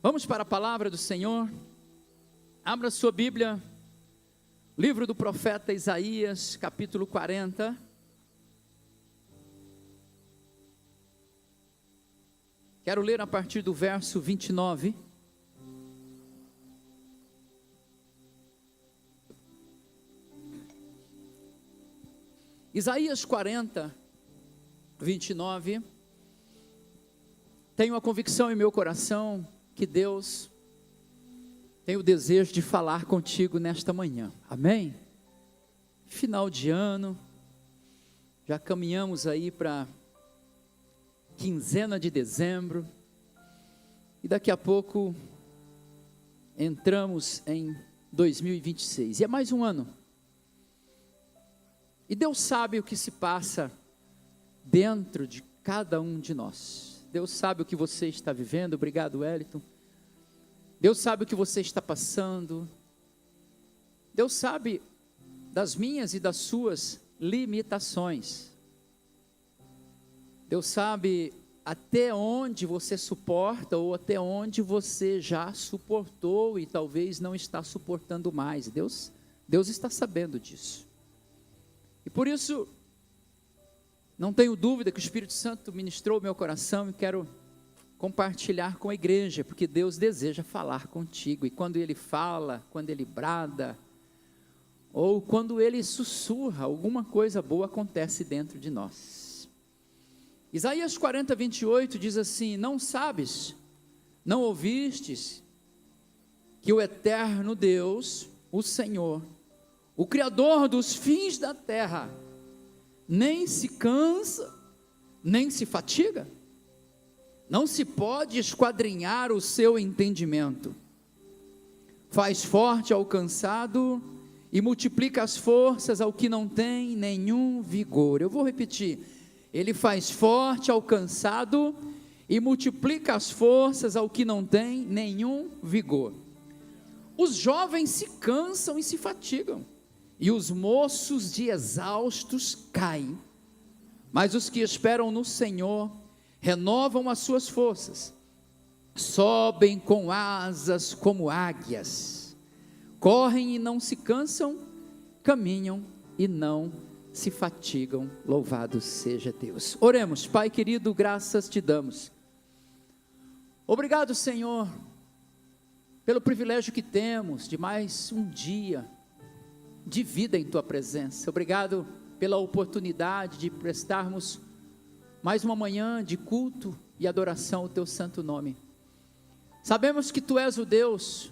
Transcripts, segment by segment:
Vamos para a palavra do Senhor. Abra sua Bíblia, livro do profeta Isaías, capítulo 40. Quero ler a partir do verso 29. Isaías 40, 29. Tenho a convicção em meu coração que Deus tem o desejo de falar contigo nesta manhã, amém? Final de ano, já caminhamos aí para quinzena de dezembro, e daqui a pouco entramos em 2026, e é mais um ano, e Deus sabe o que se passa dentro de cada um de nós. Deus sabe o que você está vivendo. Obrigado, Wellington. Deus sabe o que você está passando. Deus sabe das minhas e das suas limitações. Deus sabe até onde você suporta ou até onde você já suportou e talvez não está suportando mais. Deus está sabendo disso. E por isso, não tenho dúvida que o Espírito Santo ministrou o meu coração e quero compartilhar com a igreja, porque Deus deseja falar contigo, e quando Ele fala, quando Ele brada, ou quando Ele sussurra, alguma coisa boa acontece dentro de nós. Isaías 40, 28 diz assim: não sabes, não ouvistes, que o eterno Deus, o Senhor, o Criador dos fins da terra, nem se cansa, nem se fatiga? Não se pode esquadrinhar o seu entendimento. Faz forte ao cansado e multiplica as forças ao que não tem nenhum vigor. Eu vou repetir. Ele faz forte ao cansado e multiplica as forças ao que não tem nenhum vigor. Os jovens se cansam e se fatigam, e os moços de exaustos caem, mas os que esperam no Senhor renovam as suas forças, sobem com asas como águias, correm e não se cansam, caminham e não se fatigam. Louvado seja Deus. Oremos. Pai querido, graças te damos. Obrigado, Senhor, pelo privilégio que temos de mais um dia de vida em tua presença. Obrigado pela oportunidade de prestarmos mais uma manhã de culto e adoração ao teu santo nome. Sabemos que tu és o Deus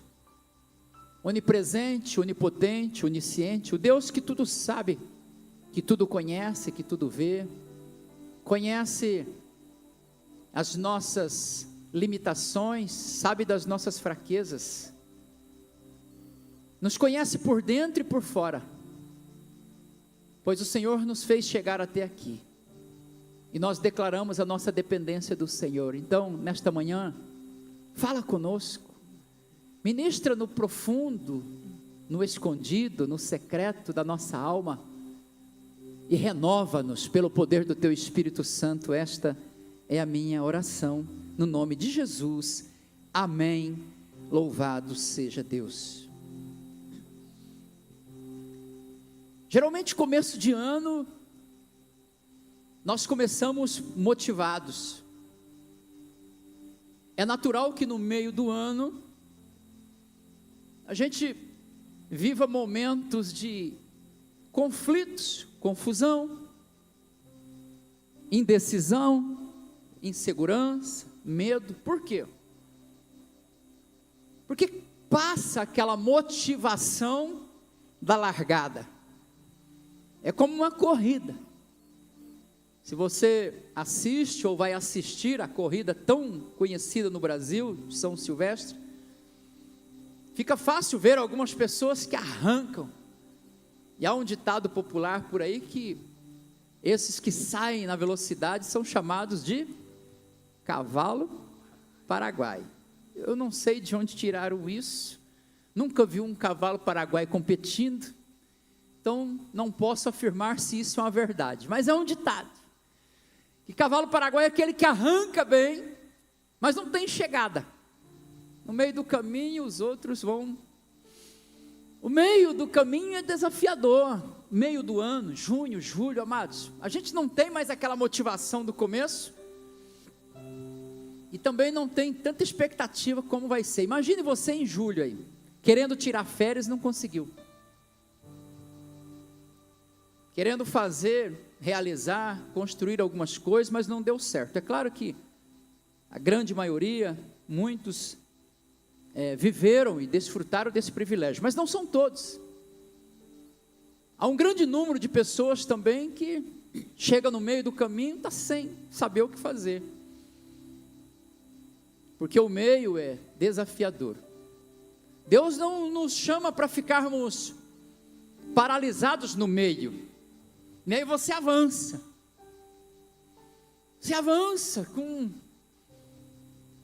onipresente, onipotente, onisciente, o Deus que tudo sabe, que tudo conhece, que tudo vê, conhece as nossas limitações, sabe das nossas fraquezas, nos conhece por dentro e por fora, pois o Senhor nos fez chegar até aqui, e nós declaramos a nossa dependência do Senhor. Então, nesta manhã, fala conosco, ministra no profundo, no escondido, no secreto da nossa alma, e renova-nos pelo poder do teu Espírito Santo. Esta é a minha oração, no nome de Jesus, amém. Louvado seja Deus. Geralmente, começo de ano, nós começamos motivados. É natural que no meio do ano, a gente viva momentos de conflitos, confusão, indecisão, insegurança, medo. Por quê? Porque passa aquela motivação da largada. É como uma corrida. Se você assiste ou vai assistir a corrida tão conhecida no Brasil, São Silvestre, fica fácil ver algumas pessoas que arrancam. E há um ditado popular por aí que esses que saem na velocidade são chamados de cavalo paraguai. Eu não sei de onde tiraram isso, nunca vi um cavalo paraguai competindo, então não posso afirmar se isso é uma verdade, mas é um ditado, que cavalo paraguai é aquele que arranca bem, mas não tem chegada, No meio do caminho os outros vão. O meio do caminho é desafiador. Meio do ano, junho, julho, amados, a gente não tem mais aquela motivação do começo. E também não tem tanta expectativa como vai ser. Imagine você em julho aí, querendo tirar férias, não conseguiu. Querendo fazer, realizar, construir algumas coisas, mas não deu certo. É claro que a grande maioria, muitos viveram e desfrutaram desse privilégio, mas não são todos. Há um grande número de pessoas também que chega no meio do caminho e está sem saber o que fazer. Porque o meio é desafiador. Deus não nos chama para ficarmos paralisados no meio. E aí você avança. Você avança com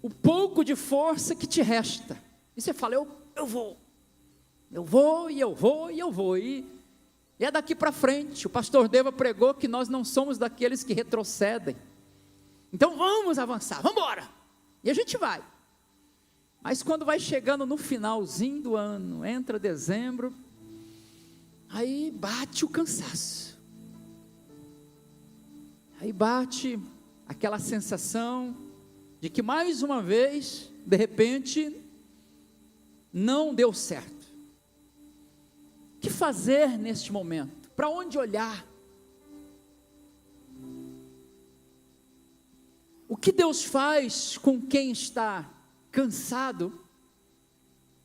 o pouco de força que te resta. E você fala, eu vou. Eu vou, e eu vou, e eu vou. E é daqui para frente. O pastor Deva pregou que nós não somos daqueles que retrocedem. Então vamos avançar, vamos embora. E a gente vai. Mas quando vai chegando no finalzinho do ano, entra dezembro, aí bate o cansaço. Aí bate aquela sensação de que mais uma vez, de repente, não deu certo. O que fazer neste momento? Para onde olhar? O que Deus faz com quem está cansado?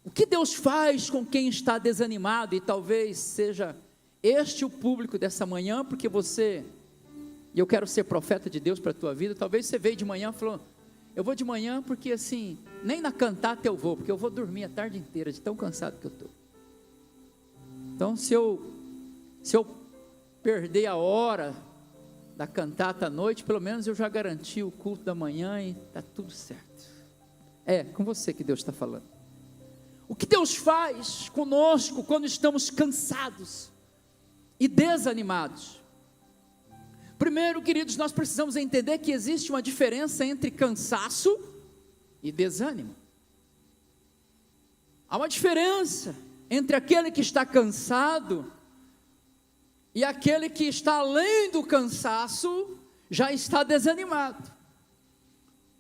O que Deus faz com quem está desanimado? E talvez seja este o público dessa manhã, porque você, e eu quero ser profeta de Deus para a tua vida, talvez você veio de manhã e falou, eu vou de manhã porque assim, nem na cantata eu vou, porque eu vou dormir a tarde inteira, de tão cansado que eu estou. Então se eu perder a hora da cantata à noite, pelo menos eu já garanti o culto da manhã e está tudo certo. É com você que Deus está falando. O que Deus faz conosco quando estamos cansados e desanimados? Primeiro, queridos, nós precisamos entender que existe uma diferença entre cansaço e desânimo. Há uma diferença entre aquele que está cansado e aquele que está além do cansaço, já está desanimado.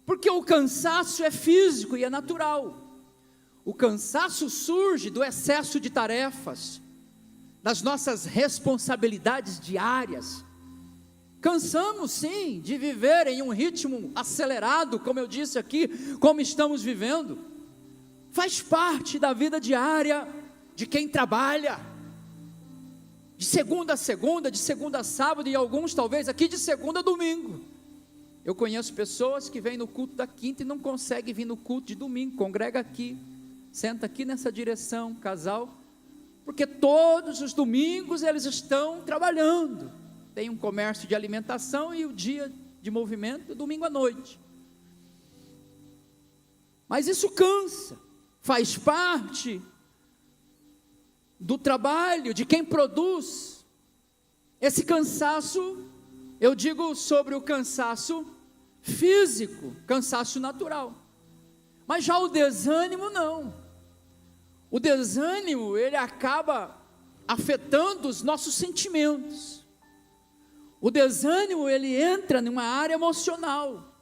Porque o cansaço é físico e é natural. O cansaço surge do excesso de tarefas, das nossas responsabilidades diárias. Cansamos sim de viver em um ritmo acelerado, como eu disse aqui, como estamos vivendo. Faz parte da vida diária de quem trabalha. De segunda a segunda, de segunda a sábado, e alguns talvez aqui de segunda a domingo. Eu conheço pessoas que vêm no culto da quinta e não conseguem vir no culto de domingo. Congrega aqui, senta aqui nessa direção, casal, porque todos os domingos eles estão trabalhando. Tem um comércio de alimentação e o dia de movimento, domingo à noite. Mas isso cansa, faz parte do trabalho, de quem produz. Esse cansaço, eu digo sobre o cansaço físico, cansaço natural. Mas já o desânimo não. O desânimo, ele acaba afetando os nossos sentimentos. O desânimo, ele entra numa área emocional.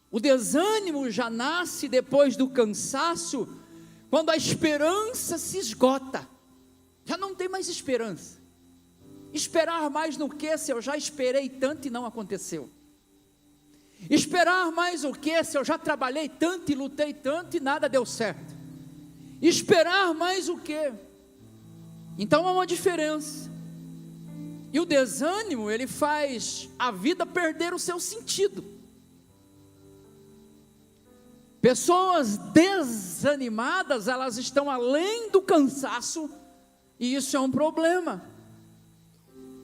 O desânimo já nasce depois do cansaço, quando a esperança se esgota. Já não tem mais esperança. Esperar mais no que, se eu já esperei tanto e não aconteceu? Esperar mais o que, se eu já trabalhei tanto e lutei tanto e nada deu certo? Esperar mais o que? Então há uma diferença. E o desânimo, ele faz a vida perder o seu sentido. Pessoas desanimadas, elas estão além do cansaço, e isso é um problema.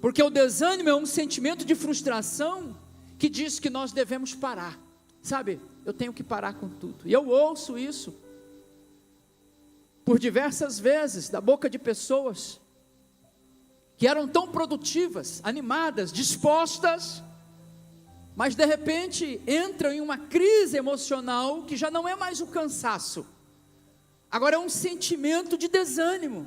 Porque o desânimo é um sentimento de frustração que diz que nós devemos parar. Sabe, eu tenho que parar com tudo. E eu ouço isso por diversas vezes da boca de pessoas que eram tão produtivas, animadas, dispostas, mas de repente entram em uma crise emocional que já não é mais o cansaço, agora é um sentimento de desânimo.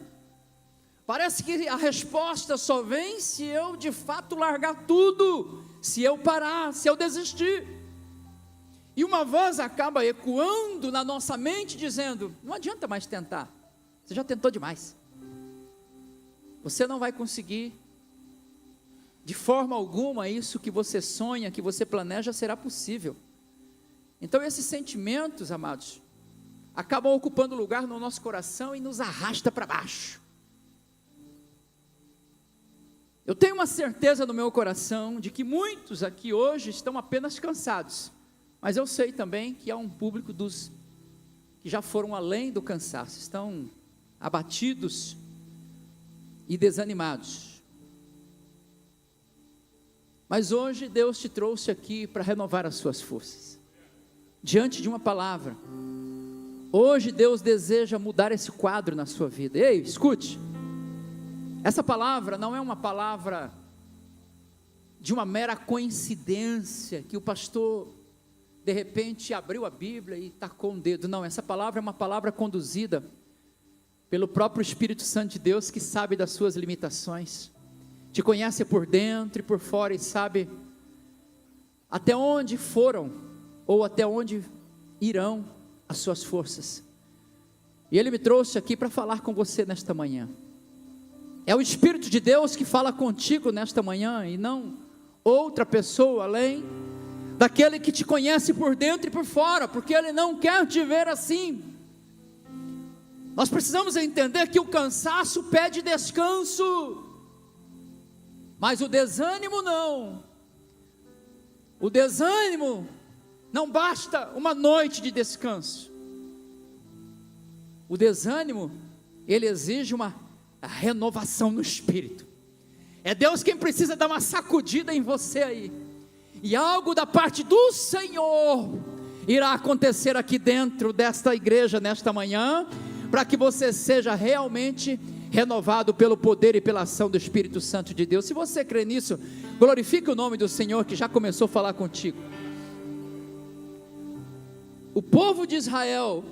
Parece que a resposta só vem se eu de fato largar tudo, se eu parar, se eu desistir. E uma voz acaba ecoando na nossa mente dizendo: não adianta mais tentar, você já tentou demais, você não vai conseguir, de forma alguma isso que você sonha, que você planeja será possível. Então esses sentimentos, amados, acabam ocupando lugar no nosso coração e nos arrasta para baixo. Eu tenho uma certeza no meu coração de que muitos aqui hoje estão apenas cansados, mas eu sei também que há um público dos que já foram além do cansaço, estão abatidos e desanimados. Mas hoje Deus te trouxe aqui para renovar as suas forças, diante de uma palavra. Hoje Deus deseja mudar esse quadro na sua vida. Ei, escute, essa palavra não é uma palavra de uma mera coincidência, que o pastor de repente abriu a Bíblia e tacou um dedo. Não, essa palavra é uma palavra conduzida pelo próprio Espírito Santo de Deus, que sabe das suas limitações, te conhece por dentro e por fora, e sabe até onde foram, ou até onde irão as suas forças. E Ele me trouxe aqui para falar com você nesta manhã. É o Espírito de Deus que fala contigo nesta manhã, e não outra pessoa além daquele que te conhece por dentro e por fora, porque Ele não quer te ver assim. Nós precisamos entender que o cansaço pede descanso, mas o desânimo não. O desânimo não basta uma noite de descanso. O desânimo, ele exige uma renovação no espírito. É Deus quem precisa dar uma sacudida em você aí, e algo da parte do Senhor irá acontecer aqui dentro desta igreja nesta manhã, para que você seja realmente renovado pelo poder e pela ação do Espírito Santo de Deus. Se você crê nisso, glorifique o nome do Senhor, que já começou a falar contigo. O povo de Israel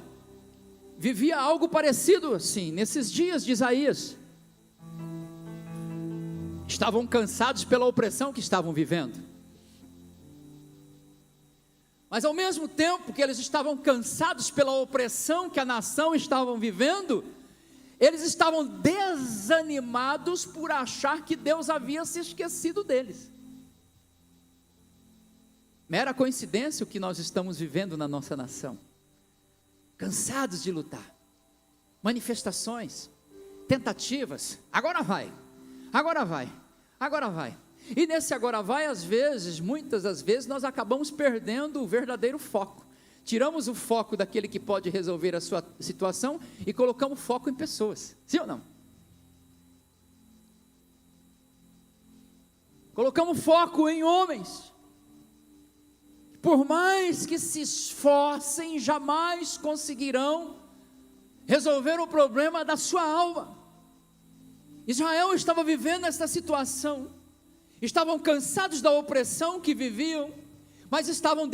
vivia algo parecido assim, nesses dias de Isaías. Estavam cansados pela opressão que estavam vivendo, mas ao mesmo tempo que eles estavam cansados pela opressão que a nação estava vivendo, eles estavam desanimados por achar que Deus havia se esquecido deles. Mera coincidência o que nós estamos vivendo na nossa nação. Cansados de lutar, manifestações, tentativas, agora vai, agora vai, agora vai. E nesse agora vai, às vezes, muitas das vezes, nós acabamos perdendo o verdadeiro foco. Tiramos o foco daquele que pode resolver a sua situação e colocamos foco em pessoas, sim ou não? Colocamos foco em homens, por mais que se esforcem, jamais conseguirão resolver o problema da sua alma. Israel estava vivendo essa situação, estavam cansados da opressão que viviam, mas estavam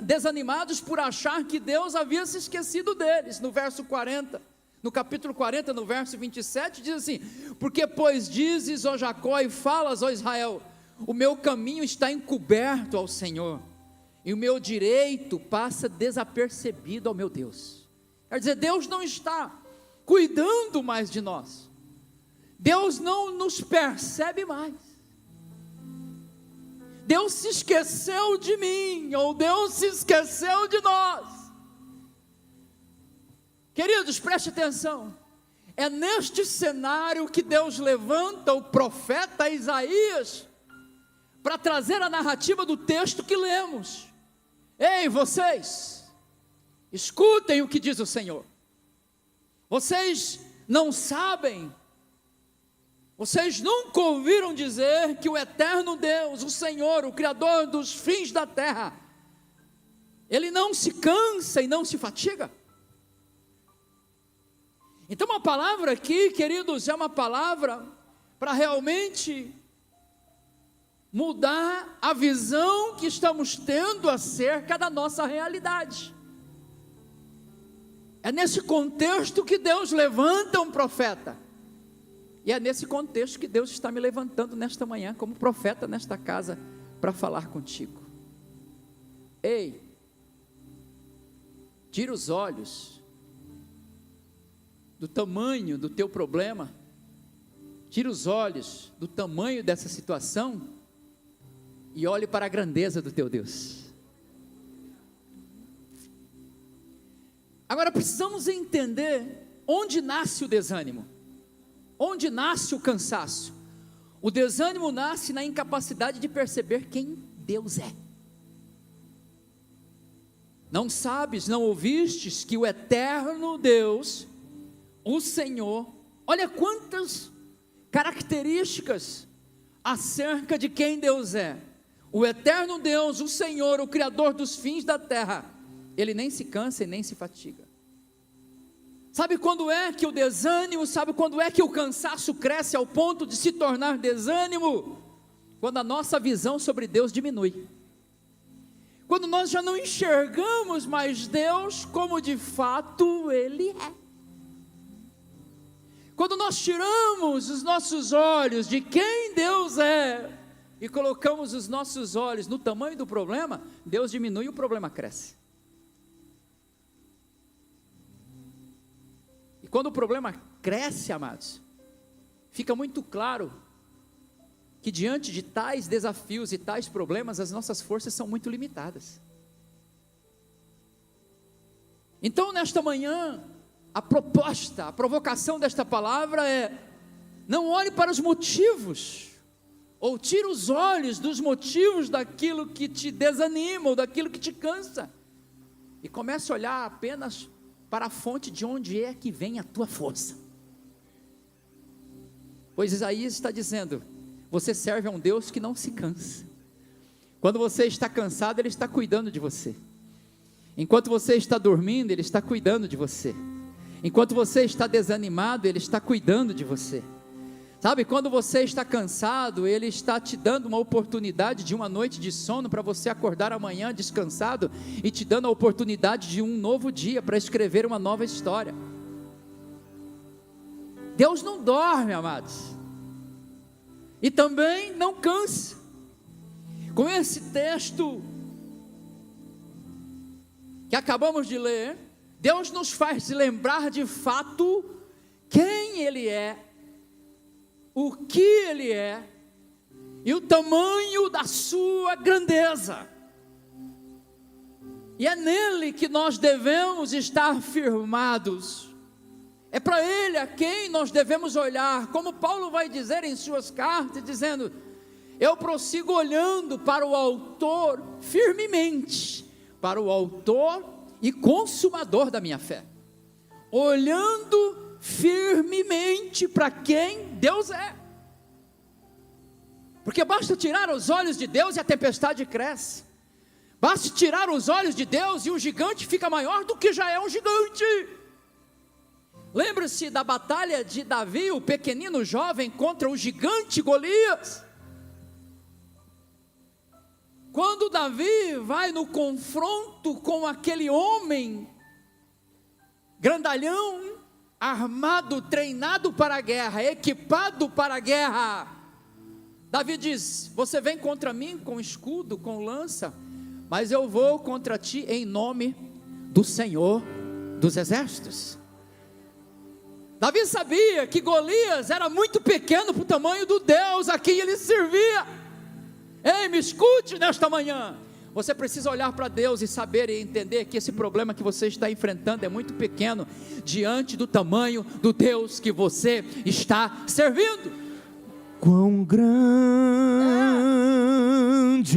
desanimados por achar que Deus havia se esquecido deles. No verso 40, no capítulo 40, no verso 27, diz assim: porque pois dizes, ó Jacó, e falas, ó Israel, o meu caminho está encoberto ao Senhor, e o meu direito passa desapercebido ao meu Deus. Quer dizer, Deus não está cuidando mais de nós, Deus não nos percebe mais, Deus se esqueceu de mim, ou Deus se esqueceu de nós. Queridos, preste atenção, é neste cenário que Deus levanta o profeta Isaías, para trazer a narrativa do texto que lemos. Ei, vocês, escutem o que diz o Senhor. Vocês não sabem, vocês nunca ouviram dizer que o eterno Deus, o Senhor, o Criador dos fins da terra, Ele não se cansa e não se fatiga? Então uma palavra aqui, queridos, é uma palavra para realmente mudar a visão que estamos tendo acerca da nossa realidade. É nesse contexto que Deus levanta um profeta. E é nesse contexto que Deus está me levantando nesta manhã como profeta nesta casa para falar contigo. Ei, tira os olhos do tamanho do teu problema, tira os olhos do tamanho dessa situação e olhe para a grandeza do teu Deus. Agora precisamos entender onde nasce o desânimo, onde nasce o cansaço. O desânimo nasce na incapacidade de perceber quem Deus é. Não sabes, não ouvistes que o eterno Deus, o Senhor, olha quantas características acerca de quem Deus é. O eterno Deus, o Senhor, o Criador dos fins da terra, Ele nem se cansa e nem se fatiga. Sabe quando é que o desânimo, sabe quando é que o cansaço cresce ao ponto de se tornar desânimo? Quando a nossa visão sobre Deus diminui. Quando nós já não enxergamos mais Deus como de fato Ele é. Quando nós tiramos os nossos olhos de quem Deus é e colocamos os nossos olhos no tamanho do problema, Deus diminui e o problema cresce. E quando o problema cresce, amados, fica muito claro que diante de tais desafios e tais problemas, as nossas forças são muito limitadas. Então, nesta manhã, a proposta, a provocação desta palavra é: não olhe para os motivos, ou tire os olhos dos motivos daquilo que te desanima, ou daquilo que te cansa, e comece a olhar apenas para a fonte de onde é que vem a tua força. Pois Isaías está dizendo: você serve a um Deus que não se cansa. Quando você está cansado, Ele está cuidando de você. Enquanto você está dormindo, Ele está cuidando de você. Enquanto você está desanimado, Ele está cuidando de você. Sabe, quando você está cansado, Ele está te dando uma oportunidade de uma noite de sono para você acordar amanhã descansado e te dando a oportunidade de um novo dia para escrever uma nova história. Deus não dorme, amados, e também não cansa. Com esse texto que acabamos de ler, Deus nos faz lembrar de fato quem Ele é, o que Ele é e o tamanho da sua grandeza. E é nele que nós devemos estar firmados. É para Ele a quem nós devemos olhar, como Paulo vai dizer em suas cartas, dizendo: eu prossigo olhando para o autor firmemente, para o autor e consumador da minha fé, olhando firmemente para quem Deus é, porque basta tirar os olhos de Deus e a tempestade cresce, basta tirar os olhos de Deus e o gigante fica maior do que já é um gigante. Lembre-se da batalha de Davi, o pequenino jovem, contra o gigante Golias. Quando Davi vai no confronto com aquele homem grandalhão, armado, treinado para a guerra, equipado para a guerra, Davi diz: você vem contra mim com escudo, com lança, mas eu vou contra ti em nome do Senhor dos exércitos. Davi sabia que Golias era muito pequeno para o tamanho do Deus a quem ele servia. Ei, me escute nesta manhã. Você precisa olhar para Deus e saber e entender que esse problema que você está enfrentando é muito pequeno diante do tamanho do Deus que você está servindo. Quão grande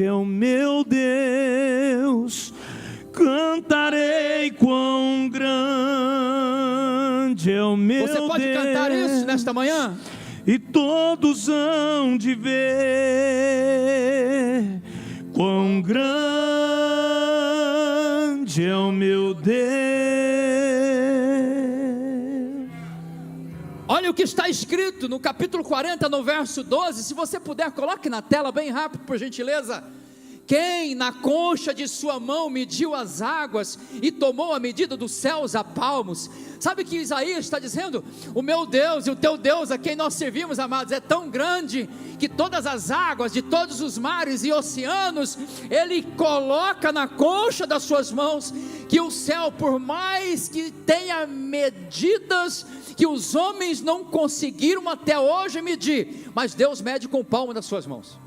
é o meu Deus, cantarei quão grande é o meu Deus. Você pode cantar isso nesta manhã? E todos hão de ver quão grande é o meu Deus. Olha o que está escrito no capítulo 40, no verso 12, se você puder, coloque na tela bem rápido, por gentileza. Quem na concha de sua mão mediu as águas e tomou a medida dos céus a palmos? Sabe o que Isaías está dizendo? O meu Deus e o teu Deus, a quem nós servimos, amados, é tão grande que todas as águas de todos os mares e oceanos Ele coloca na concha das suas mãos, que o céu, por mais que tenha medidas que os homens não conseguiram até hoje medir, mas Deus mede com o palmo das suas mãos.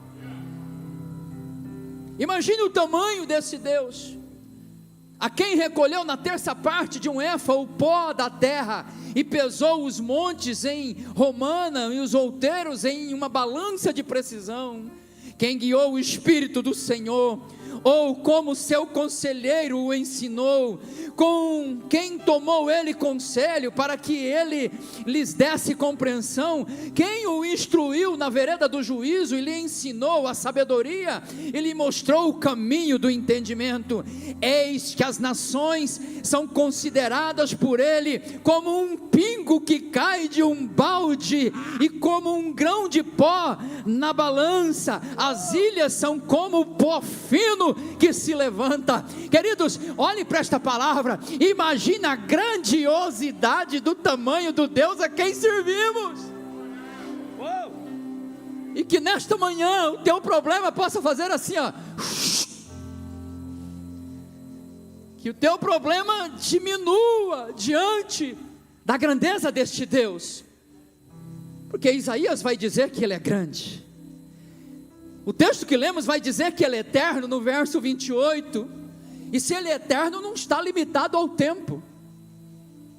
Imagine o tamanho desse Deus, a quem recolheu na terça parte de um éfa o pó da terra, e pesou os montes em romana, e os outeiros em uma balança de precisão. Quem guiou o Espírito do Senhor, ou como seu conselheiro o ensinou, com quem tomou ele conselho, para que ele lhes desse compreensão, quem o instruiu na vereda do juízo, e lhe ensinou a sabedoria, e lhe mostrou o caminho do entendimento. Eis que as nações são consideradas por ele como um pingo que cai de um balde, e como um grão de pó na balança. As ilhas são como o pó fino que se levanta. Queridos, olhe para esta palavra, imagine a grandiosidade do tamanho do Deus a quem servimos. E que nesta manhã o teu problema possa fazer assim, ó, que o teu problema diminua diante da grandeza deste Deus, porque Isaías vai dizer que Ele é grande. O texto que lemos vai dizer que Ele é eterno, no verso 28, e se Ele é eterno, não está limitado ao tempo.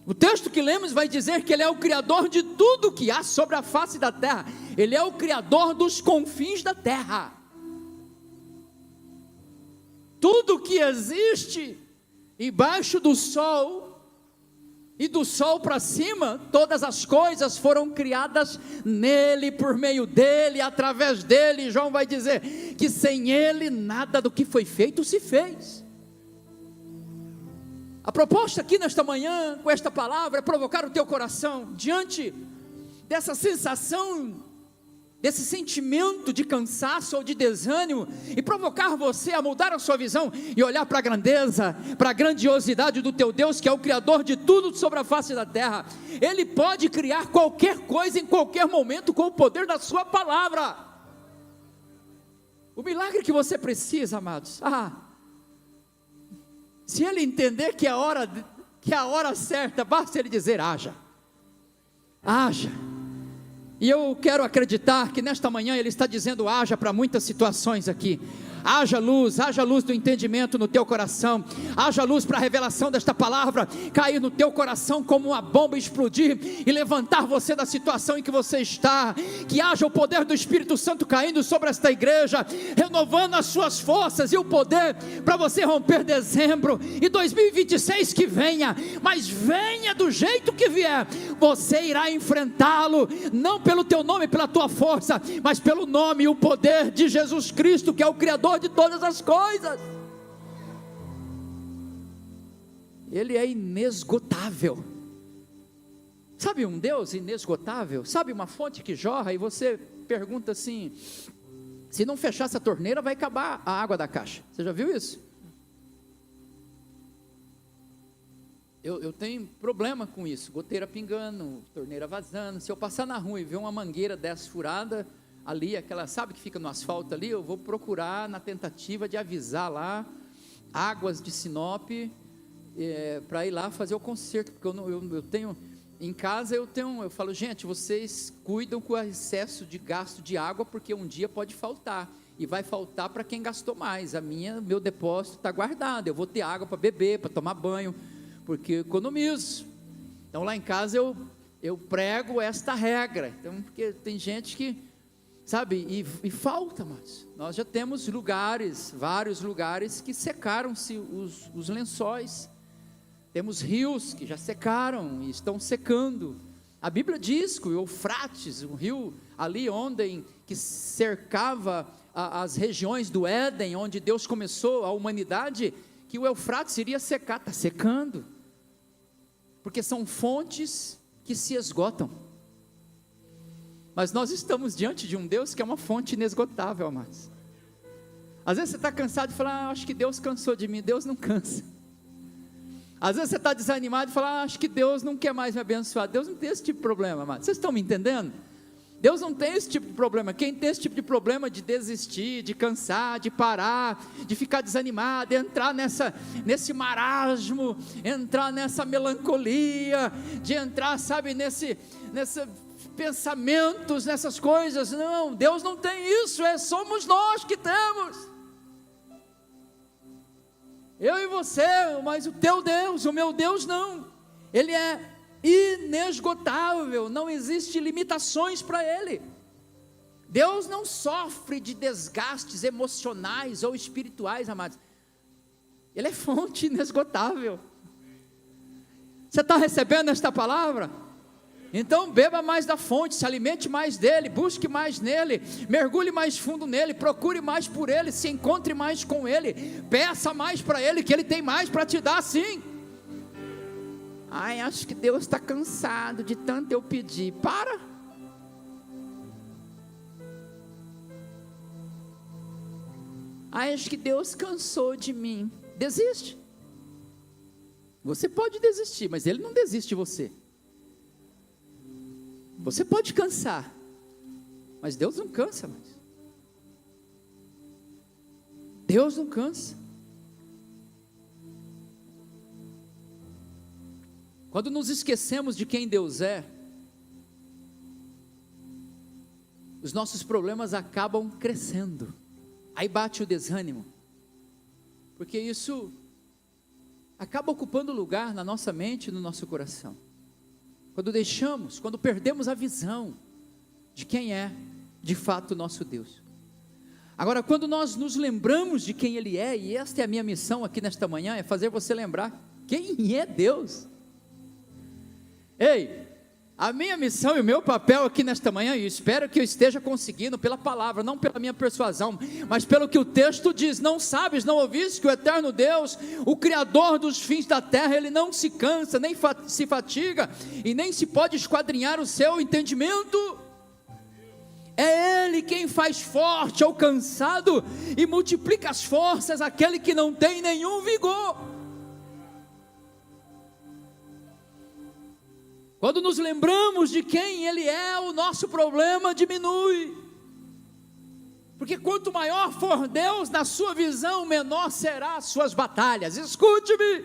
O texto que lemos vai dizer que Ele é o Criador de tudo que há sobre a face da terra, Ele é o Criador dos confins da terra. Tudo que existe embaixo do sol, e do sol para cima, todas as coisas foram criadas nele, por meio dele, através dele. João vai dizer que sem ele nada do que foi feito se fez. A proposta aqui nesta manhã, com esta palavra, é provocar o teu coração, diante dessa sensação, desse sentimento de cansaço ou de desânimo, e provocar você a mudar a sua visão, e olhar para a grandeza, para a grandiosidade do teu Deus, que é o Criador de tudo sobre a face da terra. Ele pode criar qualquer coisa, em qualquer momento, com o poder da sua palavra. O milagre que você precisa, amados, se Ele entender que é a hora certa, basta Ele dizer, haja. E eu quero acreditar que nesta manhã Ele está dizendo haja para muitas situações aqui. Haja luz do entendimento no teu coração, haja luz para a revelação desta palavra cair no teu coração como uma bomba, explodir e levantar você da situação em que você está. Que haja o poder do Espírito Santo caindo sobre esta igreja, renovando as suas forças e o poder para você romper dezembro e 2026 que venha, mas venha do jeito que vier, você irá enfrentá-lo, não pelo teu nome, pela tua força, mas pelo nome e o poder de Jesus Cristo, que é o Criador de todas as coisas. Ele é inesgotável. Sabe um Deus inesgotável? Sabe uma fonte que jorra e você pergunta assim, se não fechar essa torneira vai acabar a água da caixa. Você já viu isso? Eu tenho problema com isso, goteira pingando, torneira vazando. Se eu passar na rua e ver uma mangueira dessa furada ali, aquela, sabe que fica no asfalto ali, eu vou procurar na tentativa de avisar lá, Águas de Sinop, para ir lá fazer o conserto, porque eu tenho, em casa eu falo, gente, vocês cuidam com o excesso de gasto de água, porque um dia pode faltar, e vai faltar para quem gastou mais. Meu depósito está guardado, eu vou ter água para beber, para tomar banho, porque eu economizo. Então lá em casa eu prego esta regra, então, porque tem gente que, sabe, e falta, mas nós já temos vários lugares que secaram-se os lençóis, temos rios que já secaram e estão secando. A Bíblia diz que o Eufrates, um rio ali que cercava as regiões do Éden, onde Deus começou a humanidade, que o Eufrates iria secar, está secando, porque são fontes que se esgotam. Mas nós estamos diante de um Deus que é uma fonte inesgotável, amados. Às vezes você está cansado e fala, acho que Deus cansou de mim. Deus não cansa. Às vezes você está desanimado e fala, acho que Deus não quer mais me abençoar. Deus não tem esse tipo de problema, amados. Vocês estão me entendendo? Deus não tem esse tipo de problema. Quem tem esse tipo de problema de desistir, de cansar, de parar, de ficar desanimado, de entrar nesse marasmo, entrar nessa melancolia, de entrar, sabe, nesse pensamentos, nessas coisas. Não, Deus não tem isso, somos nós que temos. Eu e você, mas o teu Deus, o meu Deus não. Ele é inesgotável, não existe limitações para Ele. Deus não sofre de desgastes emocionais ou espirituais, amados. Ele é fonte inesgotável. Você está recebendo esta palavra? Então beba mais da fonte, se alimente mais dele, busque mais nele, mergulhe mais fundo nele, procure mais por ele, se encontre mais com ele, peça mais para ele, que ele tem mais para te dar, sim. Ai, acho que Deus está cansado de tanto eu pedir. Para. Ai, acho que Deus cansou de mim. Desiste. Você pode desistir, mas Ele não desiste de você. Você pode cansar, mas Deus não cansa mais. Deus não cansa. Quando nos esquecemos de quem Deus é, os nossos problemas acabam crescendo. Aí bate o desânimo, porque isso acaba ocupando lugar na nossa mente e no nosso coração. Quando perdemos a visão de quem é de fato o nosso Deus. Agora, quando nós nos lembramos de quem Ele é, e esta é a minha missão aqui nesta manhã, é fazer você lembrar quem é Deus. Ei, a minha missão e o meu papel aqui nesta manhã, e espero que eu esteja conseguindo pela palavra, não pela minha persuasão, mas pelo que o texto diz: não sabes, não ouviste que o eterno Deus, o Criador dos fins da terra, Ele não se cansa, nem se fatiga, e nem se pode esquadrinhar o seu entendimento. É Ele quem faz forte ao cansado, e multiplica as forças àquele que não tem nenhum vigor. Quando nos lembramos de quem Ele é, o nosso problema diminui. Porque quanto maior for Deus na sua visão, menor será as suas batalhas. Escute-me.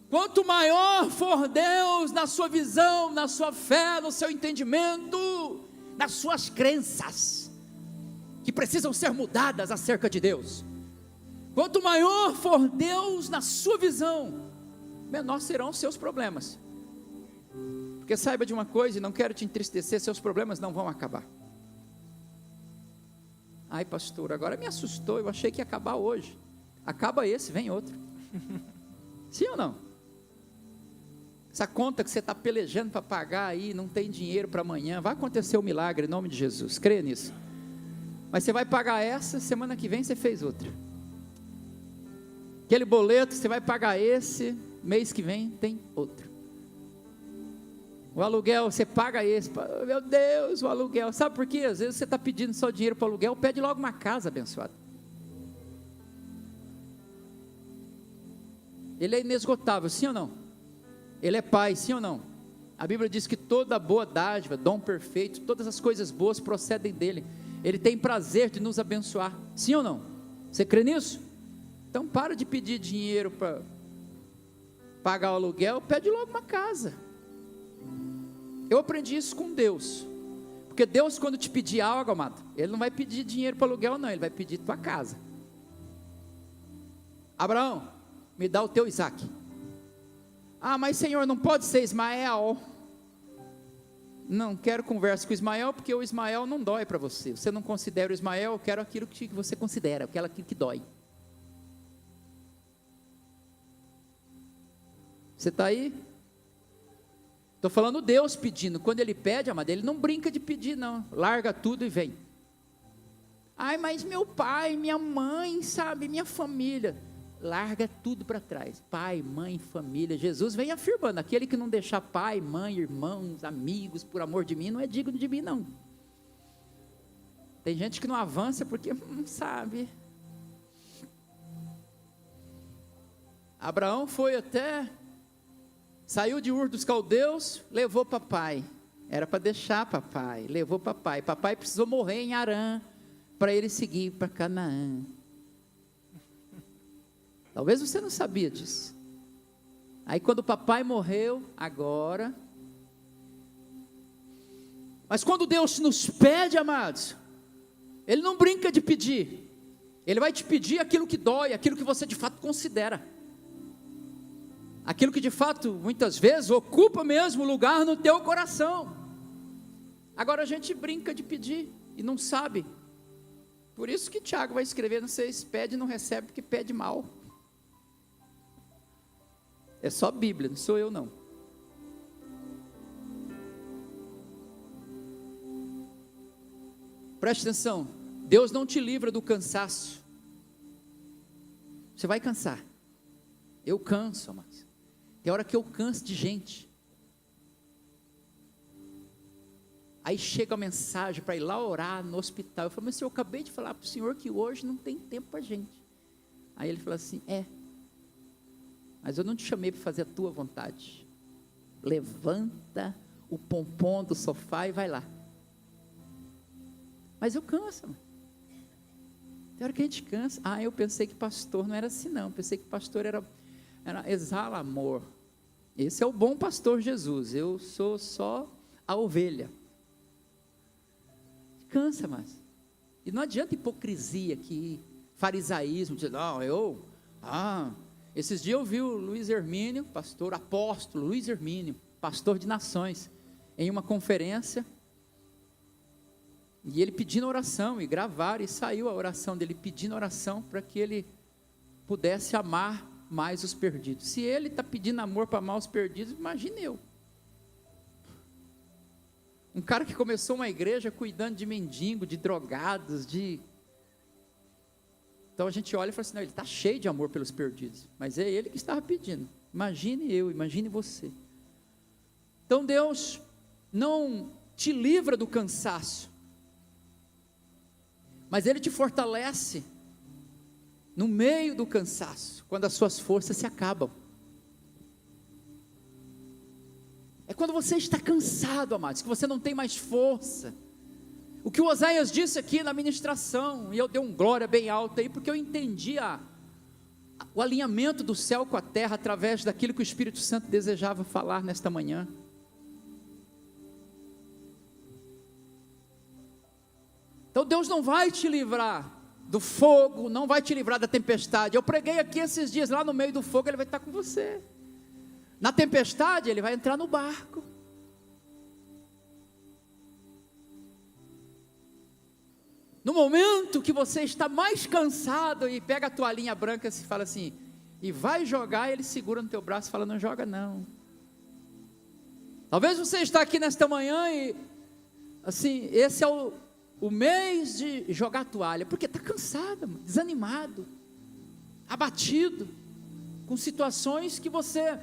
Quanto maior for Deus na sua visão, na sua fé, no seu entendimento, nas suas crenças, que precisam ser mudadas acerca de Deus. Quanto maior for Deus na sua visão, menor serão os seus problemas. Porque saiba de uma coisa, e não quero te entristecer, seus problemas não vão acabar. Ai, pastor, agora me assustou, eu achei que ia acabar hoje. Acaba esse, vem outro. Sim ou não? Essa conta que você está pelejando para pagar aí, não tem dinheiro para amanhã, vai acontecer um milagre em nome de Jesus, creia nisso. Mas você vai pagar essa, semana que vem você fez outra. Aquele boleto, você vai pagar esse, mês que vem tem outro. O aluguel, você paga esse, meu Deus, o aluguel, sabe por quê? Às vezes você está pedindo só dinheiro para o aluguel, pede logo uma casa abençoada. Ele é inesgotável, sim ou não? Ele é Pai, sim ou não? A Bíblia diz que toda boa dádiva, dom perfeito, todas as coisas boas procedem dele. Ele tem prazer de nos abençoar, sim ou não? Você crê nisso? Então para de pedir dinheiro para pagar o aluguel, pede logo uma casa. Eu aprendi isso com Deus, porque Deus, quando te pedir algo, amado, Ele não vai pedir dinheiro para aluguel não, Ele vai pedir tua casa. Abraão, me dá o teu Isaac. Ah, mas Senhor, não pode ser Ismael. Não quero conversa com o Ismael, porque o Ismael não dói para você. Você não considera o Ismael, eu quero aquilo que você considera, eu quero aquilo que dói. Você está aí? Estou falando Deus pedindo. Quando Ele pede, amado, Ele não brinca de pedir não, larga tudo e vem. Ai, mas meu pai, minha mãe, sabe, minha família, larga tudo para trás, pai, mãe, família. Jesus vem afirmando, aquele que não deixar pai, mãe, irmãos, amigos, por amor de mim, não é digno de mim não. Tem gente que não avança porque não sabe. Abraão foi até, saiu de Ur dos Caldeus, levou papai, era para deixar papai, levou papai, papai precisou morrer em Harã, para ele seguir para Canaã. Talvez você não sabia disso. Aí quando o papai morreu, agora. Mas quando Deus nos pede, amados, Ele não brinca de pedir. Ele vai te pedir aquilo que dói, aquilo que você de fato considera. Aquilo que de fato, muitas vezes, ocupa mesmo lugar no teu coração. Agora a gente brinca de pedir e não sabe. Por isso que Tiago vai escrever, não sei se pede e não recebe, porque pede mal. É só Bíblia, não sou eu não. Preste atenção, Deus não te livra do cansaço. Você vai cansar. Eu canso, amados. Tem hora que eu canso de gente. Aí chega a mensagem para ir lá orar no hospital. Eu falo, mas eu acabei de falar para o senhor que hoje não tem tempo para gente. Aí ele fala assim, mas eu não te chamei para fazer a tua vontade. Levanta o pompom do sofá e vai lá. Mas eu canso, mano. Tem hora que a gente cansa. Eu pensei que pastor não era assim não. Pensei que pastor era exala amor. Esse é o bom pastor Jesus. Eu sou só a ovelha. Cansa, mas. E não adianta hipocrisia aqui, farisaísmo, dizer, não, esses dias eu vi o Luiz Hermínio, pastor, apóstolo Luiz Hermínio, pastor de nações, em uma conferência, e ele pedindo oração, e gravaram, e saiu a oração dele, pedindo oração, para que ele pudesse amar mais os perdidos. Se ele está pedindo amor para amar os perdidos, imagine eu. Um cara que começou uma igreja cuidando de mendigo, de drogados, Então a gente olha e fala assim, não, ele está cheio de amor pelos perdidos, mas é ele que estava pedindo. Imagine eu, imagine você. Então Deus não te livra do cansaço, mas Ele te fortalece no meio do cansaço, quando as suas forças se acabam. É quando você está cansado, amados, que você não tem mais força. O que o Oséias disse aqui na ministração, e eu dei um glória bem alto aí, porque eu entendi o alinhamento do céu com a terra, através daquilo que o Espírito Santo desejava falar nesta manhã. Então Deus não vai te livrar do fogo, não vai te livrar da tempestade. Eu preguei aqui esses dias, lá no meio do fogo Ele vai estar com você. Na tempestade Ele vai entrar no barco. No momento que você está mais cansado, e pega a toalhinha branca e fala assim, e vai jogar, Ele segura no teu braço e fala, não joga não. Talvez você está aqui nesta manhã e, assim, esse é o mês de jogar a toalha, porque está cansado, desanimado, abatido, com situações que você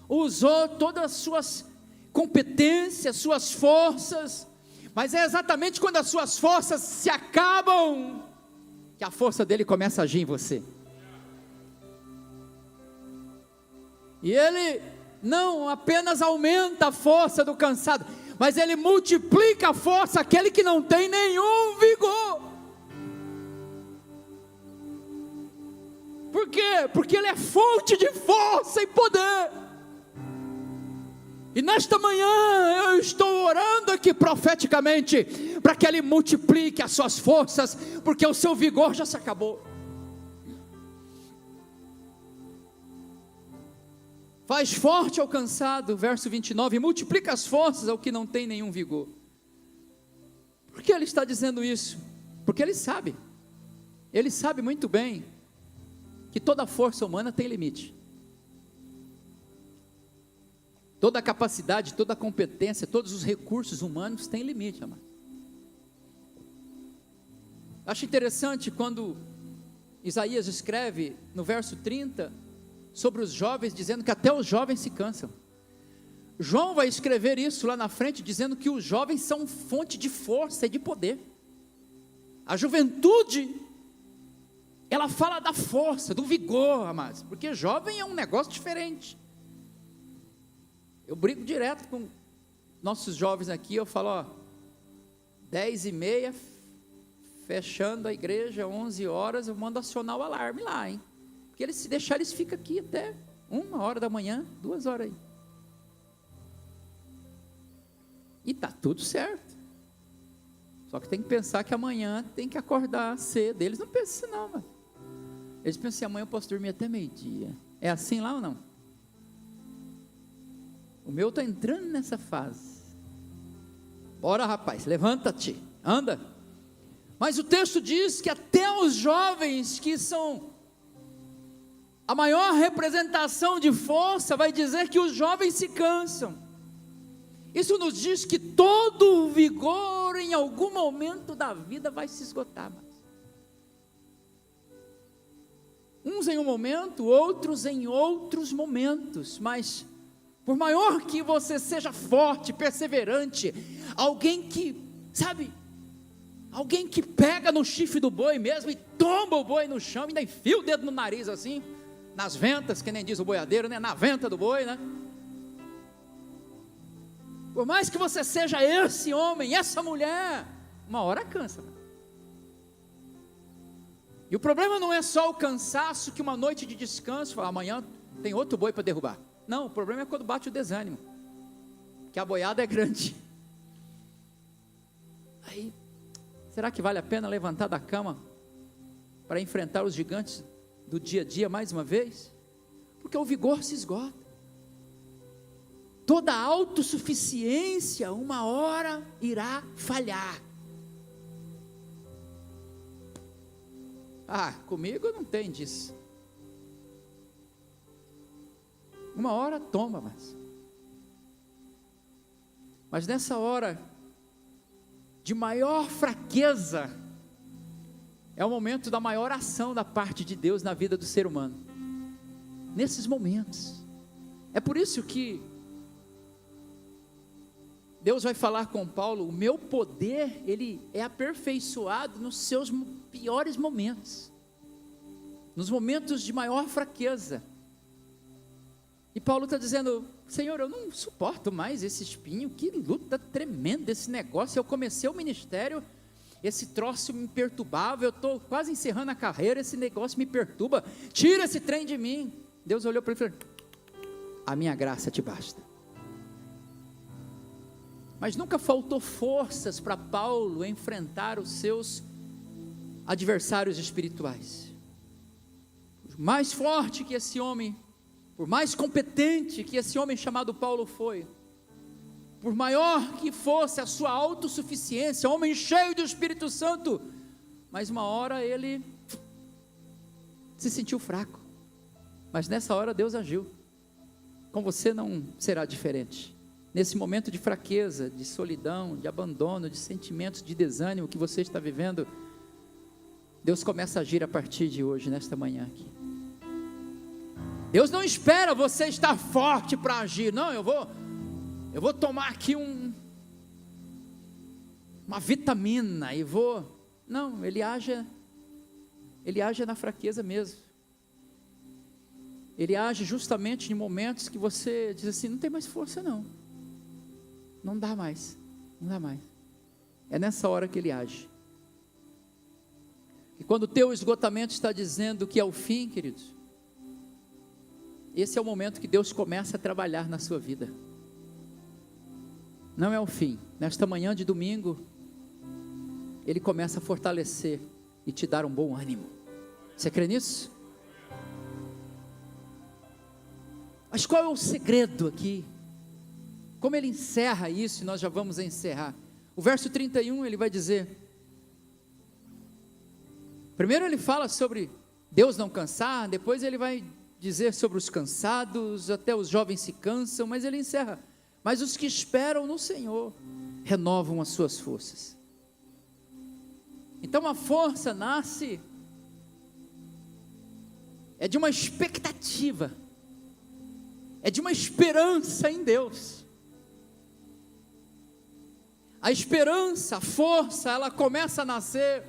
usou todas as suas competências, suas forças, mas é exatamente quando as suas forças se acabam, que a força dele começa a agir em você. E Ele não apenas aumenta a força do cansado, mas Ele multiplica a força aquele que não tem nenhum vigor. Por quê? Porque Ele é fonte de força e poder. E nesta manhã eu estou orando aqui profeticamente, para que Ele multiplique as suas forças, porque o seu vigor já se acabou. Faz forte ao cansado, verso 29, e multiplica as forças ao que não tem nenhum vigor. Por que Ele está dizendo isso? Porque Ele sabe muito bem, que toda força humana tem limite. Toda a capacidade, toda a competência, todos os recursos humanos têm limite, amado. Acho interessante quando Isaías escreve no verso 30 sobre os jovens, dizendo que até os jovens se cansam. João vai escrever isso lá na frente, dizendo que os jovens são fonte de força e de poder. A juventude, ela fala da força, do vigor, amados, porque jovem é um negócio diferente. Eu brigo direto com nossos jovens aqui, eu falo, 10h30, fechando a igreja, 11 horas, eu mando acionar o alarme lá, hein? Porque eles, se deixar, eles ficam aqui até 1h da manhã, 2 horas aí. E tá tudo certo. Só que tem que pensar que amanhã tem que acordar cedo. Eles não pensam assim não, mano. Eles pensam assim, amanhã eu posso dormir até meio-dia. É assim lá ou não? O meu está entrando nessa fase. Bora, rapaz, levanta-te, anda. Mas o texto diz que até os jovens, que são a maior representação de força, vai dizer que os jovens se cansam. Isso nos diz que todo o vigor em algum momento da vida vai se esgotar. Uns em um momento, outros em outros momentos, mas por maior que você seja forte, perseverante, alguém que, sabe, alguém que pega no chifre do boi mesmo e tomba o boi no chão, e ainda enfia o dedo no nariz assim, nas ventas, que nem diz o boiadeiro, né? Na venta do boi, né? Por mais que você seja esse homem, essa mulher, uma hora cansa. E o problema não é só o cansaço, que uma noite de descanso, amanhã tem outro boi para derrubar. Não, o problema é quando bate o desânimo, que a boiada é grande. Aí, será que vale a pena levantar da cama para enfrentar os gigantes do dia a dia mais uma vez? Porque o vigor se esgota. Toda autossuficiência uma hora irá falhar. Comigo não tem disso. Uma hora toma, mas nessa hora de maior fraqueza, é o momento da maior ação da parte de Deus na vida do ser humano. Nesses momentos, é por isso que Deus vai falar com Paulo: o meu poder, ele é aperfeiçoado nos seus piores momentos, nos momentos de maior fraqueza. E Paulo está dizendo: Senhor, eu não suporto mais esse espinho, que luta tremenda esse negócio. Eu comecei o ministério, esse troço me perturbava, eu estou quase encerrando a carreira, esse negócio me perturba, tira esse trem de mim. Deus olhou para ele e falou: a minha graça te basta. Mas nunca faltou forças para Paulo enfrentar os seus adversários espirituais. Por mais forte que esse homem, por mais competente que esse homem chamado Paulo foi, por maior que fosse a sua autossuficiência, homem cheio do Espírito Santo, mas uma hora ele se sentiu fraco. Mas nessa hora Deus agiu. Com você não será diferente. Nesse momento de fraqueza, de solidão, de abandono, de sentimentos de desânimo que você está vivendo, Deus começa a agir a partir de hoje, nesta manhã aqui. Deus não espera você estar forte para agir. Não, eu vou tomar aqui uma vitamina e vou... Não, Ele age na fraqueza mesmo. Ele age justamente em momentos que você diz assim: não tem mais força não. Não dá mais. É nessa hora que Ele age. E quando o teu esgotamento está dizendo que é o fim, queridos, esse é o momento que Deus começa a trabalhar na sua vida. Não é o fim. Nesta manhã de domingo, Ele começa a fortalecer e te dar um bom ânimo. Você crê nisso? Mas qual é o segredo aqui? Como ele encerra isso, e nós já vamos encerrar. O verso 31, ele vai dizer... Primeiro ele fala sobre Deus não cansar, depois ele vai dizer sobre os cansados, até os jovens se cansam, mas ele encerra: mas os que esperam no Senhor renovam as suas forças. Então a força nasce é de uma expectativa, é de uma esperança em Deus. A esperança, a força, ela começa a nascer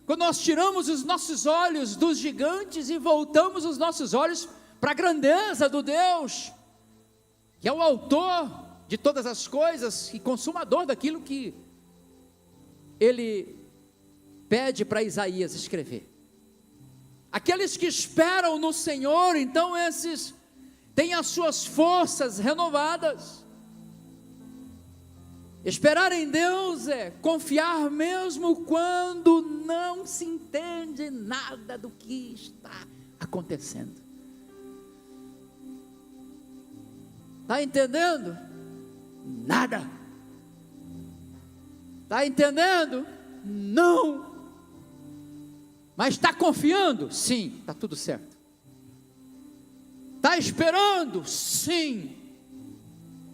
quando nós tiramos os nossos olhos dos gigantes e voltamos os nossos olhos para a grandeza do Deus, que é o autor de todas as coisas e consumador daquilo que Ele pede para Isaías escrever. Aqueles que esperam no Senhor, então esses têm as suas forças renovadas. Esperar em Deus é confiar mesmo quando não se entende nada do que está acontecendo. Está entendendo? Nada. Está entendendo? Não. Mas está confiando? Sim, está tudo certo. Está esperando? Sim.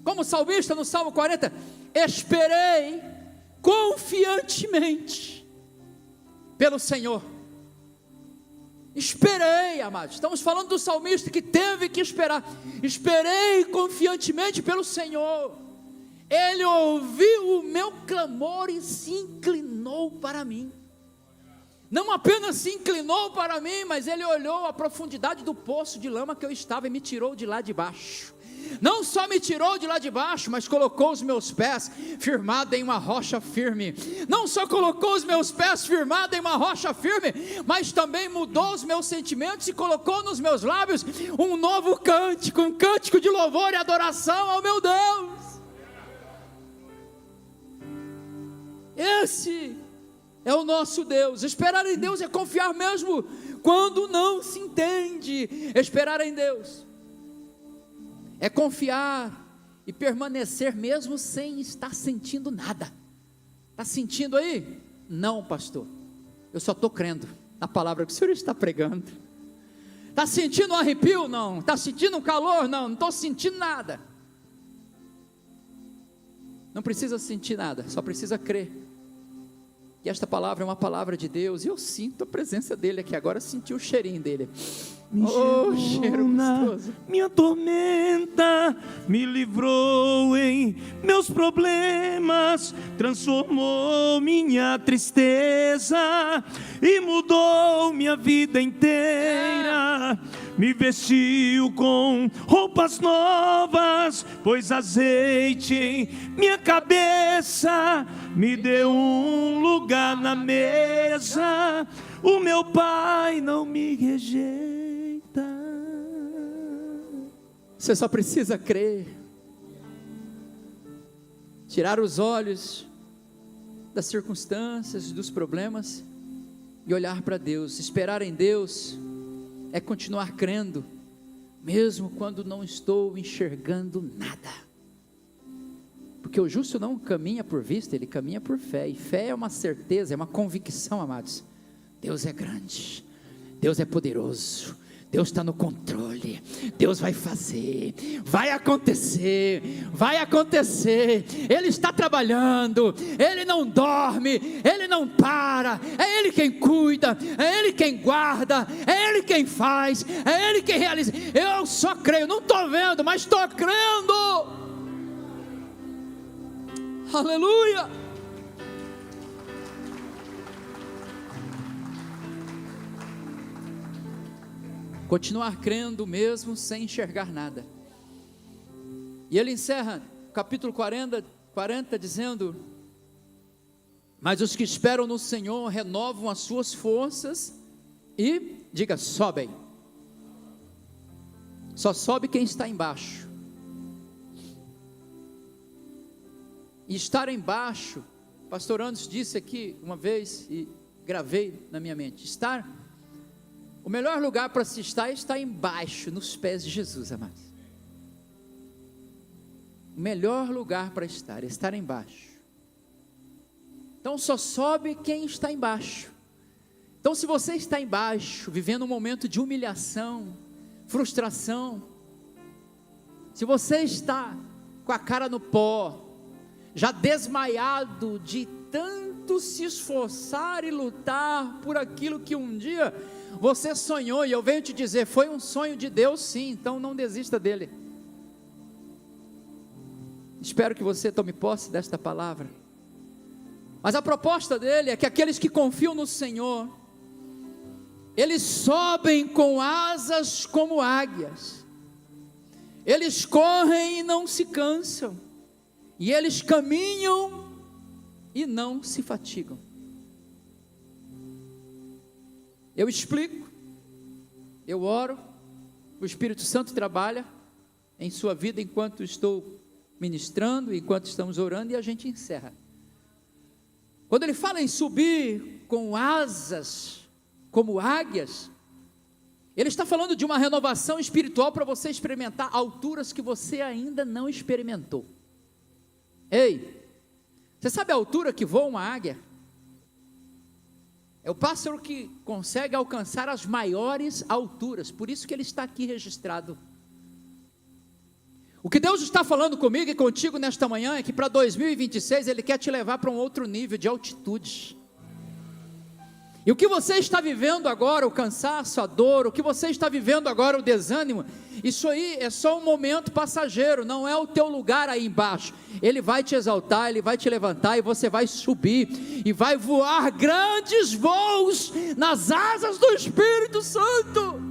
Como o salmista no Salmo 40, esperei confiantemente pelo Senhor. Esperei, amados. Estamos falando do salmista que teve que esperar. Esperei confiantemente pelo Senhor. Ele ouviu o meu clamor e se inclinou para mim. Não apenas se inclinou para mim, mas Ele olhou a profundidade do poço de lama que eu estava e me tirou de lá de baixo. Não só me tirou de lá de baixo, mas colocou os meus pés firmados em uma rocha firme. Não só colocou os meus pés firmados em uma rocha firme, mas também mudou os meus sentimentos e colocou nos meus lábios um novo cântico, um cântico de louvor e adoração ao meu Deus. Esse é o nosso Deus. Esperar em Deus é confiar mesmo quando não se entende. Esperar em Deus é confiar e permanecer mesmo sem estar sentindo nada. Está sentindo aí? Não, pastor, eu só estou crendo na palavra que o Senhor está pregando. Está sentindo um arrepio? Não. Está sentindo um calor? Não estou sentindo nada. Não precisa sentir nada, só precisa crer que esta palavra é uma palavra de Deus. E eu sinto a presença dele aqui agora, senti o cheirinho dele. Cheiro gostoso. Minha tormenta me livrou em meus problemas, transformou minha tristeza e mudou minha vida inteira. Me vestiu com roupas novas, pôs azeite em minha cabeça, me deu um lugar na mesa. O meu Pai não me rejeita. Você só precisa crer, tirar os olhos das circunstâncias, dos problemas e olhar para Deus. Esperar em Deus é continuar crendo, mesmo quando não estou enxergando nada, porque o justo não caminha por vista, ele caminha por fé, e fé é uma certeza, é uma convicção, amados. Deus é grande, Deus é poderoso, Deus está no controle, Deus vai fazer, vai acontecer, Ele está trabalhando, Ele não dorme, Ele não para, é Ele quem cuida, é Ele quem guarda, é Ele quem faz, é Ele quem realiza. Eu só creio, não estou vendo, mas estou crendo. Aleluia. Continuar crendo mesmo sem enxergar nada. E ele encerra capítulo 40 dizendo: mas os que esperam no Senhor renovam as suas forças e, diga, sobem. Só sobe quem está embaixo. E estar embaixo, pastor Anderson disse aqui uma vez e gravei na minha mente, o melhor lugar para se estar é estar embaixo, nos pés de Jesus, amados. O melhor lugar para estar é estar embaixo. Então só sobe quem está embaixo. Então se você está embaixo, vivendo um momento de humilhação, frustração, se você está com a cara no pó, já desmaiado de tanto se esforçar e lutar por aquilo que um dia você sonhou, e eu venho te dizer, foi um sonho de Deus sim, então não desista dele. Espero que você tome posse desta palavra. Mas a proposta dele é que aqueles que confiam no Senhor, eles sobem com asas como águias, eles correm e não se cansam, e eles caminham e não se fatigam. Eu explico, eu oro, o Espírito Santo trabalha em sua vida enquanto estou ministrando, enquanto estamos orando, e a gente encerra. Quando ele fala em subir com asas como águias, ele está falando de uma renovação espiritual para você experimentar alturas que você ainda não experimentou. Ei, você sabe a altura que voa uma águia? É o pássaro que consegue alcançar as maiores alturas, por isso que ele está aqui registrado. O que Deus está falando comigo e contigo nesta manhã é que para 2026 Ele quer te levar para um outro nível de altitude. E o que você está vivendo agora, o cansaço, a dor, o que você está vivendo agora, o desânimo, isso aí é só um momento passageiro, não é o teu lugar aí embaixo. Ele vai te exaltar, Ele vai te levantar e você vai subir e vai voar grandes voos nas asas do Espírito Santo.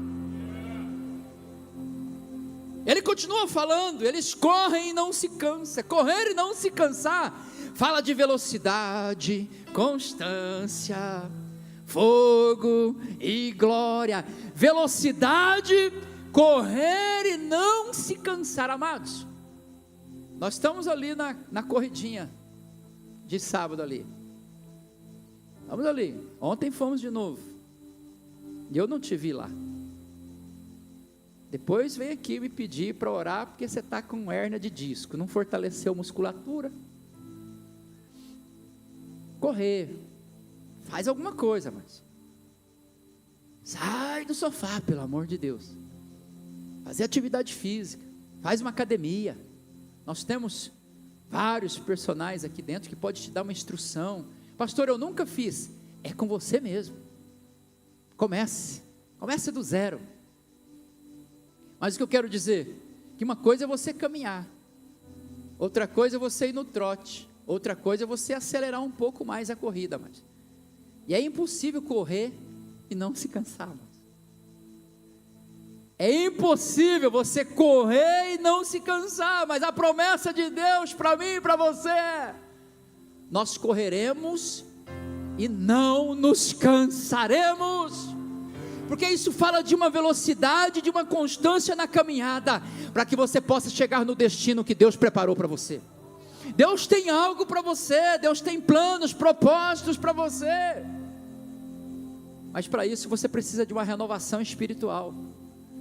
Ele continua falando, eles correm e não se cansam. Correr e não se cansar fala de velocidade, constância, fogo e glória. Velocidade, correr e não se cansar. Amados, nós estamos ali na corridinha de sábado ali. Vamos ali, ontem fomos de novo, e eu não te vi lá. Depois veio aqui me pedir para orar, porque você está com hérnia de disco, não fortaleceu musculatura. Correr, faz alguma coisa, mas sai do sofá, pelo amor de Deus. Fazer atividade física, faz uma academia. Nós temos vários personagens aqui dentro que podem te dar uma instrução. Pastor, eu nunca fiz. É com você mesmo. Comece do zero. Mas o que eu quero dizer, que uma coisa é você caminhar, outra coisa é você ir no trote, outra coisa é você acelerar um pouco mais a corrida, mas, e é impossível correr e não se cansar, mas, é impossível você correr e não se cansar, mas a promessa de Deus para mim e para você, nós correremos e não nos cansaremos, porque isso fala de uma velocidade, de uma constância na caminhada, para que você possa chegar no destino que Deus preparou para você. Deus tem algo para você, Deus tem planos, propósitos para você, mas para isso você precisa de uma renovação espiritual,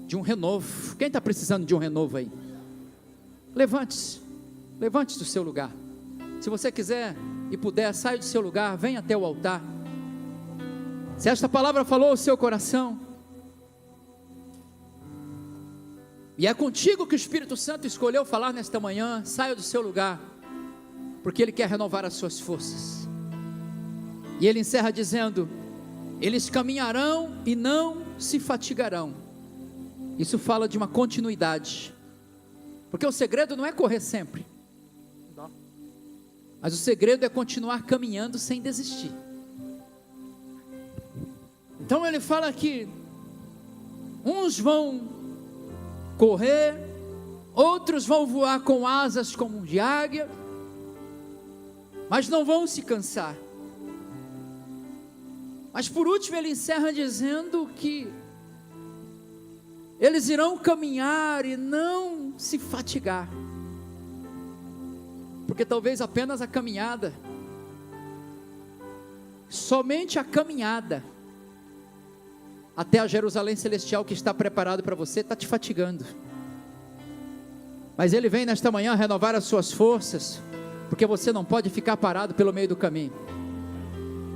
de um renovo. Quem está precisando de um renovo aí? Levante-se do seu lugar. Se você quiser e puder, saia do seu lugar, venha até o altar. Se esta palavra falou ao seu coração, e é contigo que o Espírito Santo escolheu falar nesta manhã, saia do seu lugar, porque Ele quer renovar as suas forças. E Ele encerra dizendo: eles caminharão e não se fatigarão. Isso fala de uma continuidade, porque o segredo não é correr sempre, mas o segredo é continuar caminhando sem desistir. Então ele fala que uns vão correr, outros vão voar com asas como de águia, mas não vão se cansar. Mas por último ele encerra dizendo que eles irão caminhar e não se fatigar, porque talvez apenas a caminhada, somente a caminhada até a Jerusalém Celestial que está preparado para você, está te fatigando. Mas Ele vem nesta manhã renovar as suas forças, porque você não pode ficar parado pelo meio do caminho.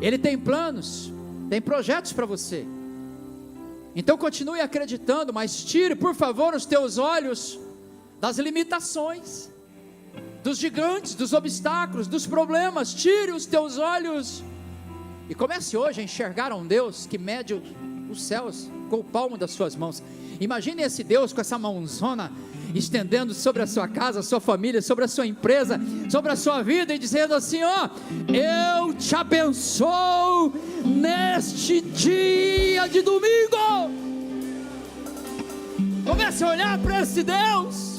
Ele tem planos, tem projetos para você. Então continue acreditando, mas tire por favor os teus olhos das limitações, dos gigantes, dos obstáculos, dos problemas. Tire os teus olhos e comece hoje a enxergar um Deus que mede os céus com o palmo das suas mãos. Imagine esse Deus com essa mãozona estendendo sobre a sua casa, a sua família, sobre a sua empresa, sobre a sua vida e dizendo assim: ó, eu te abençoo neste dia de domingo. Comece a olhar para esse Deus.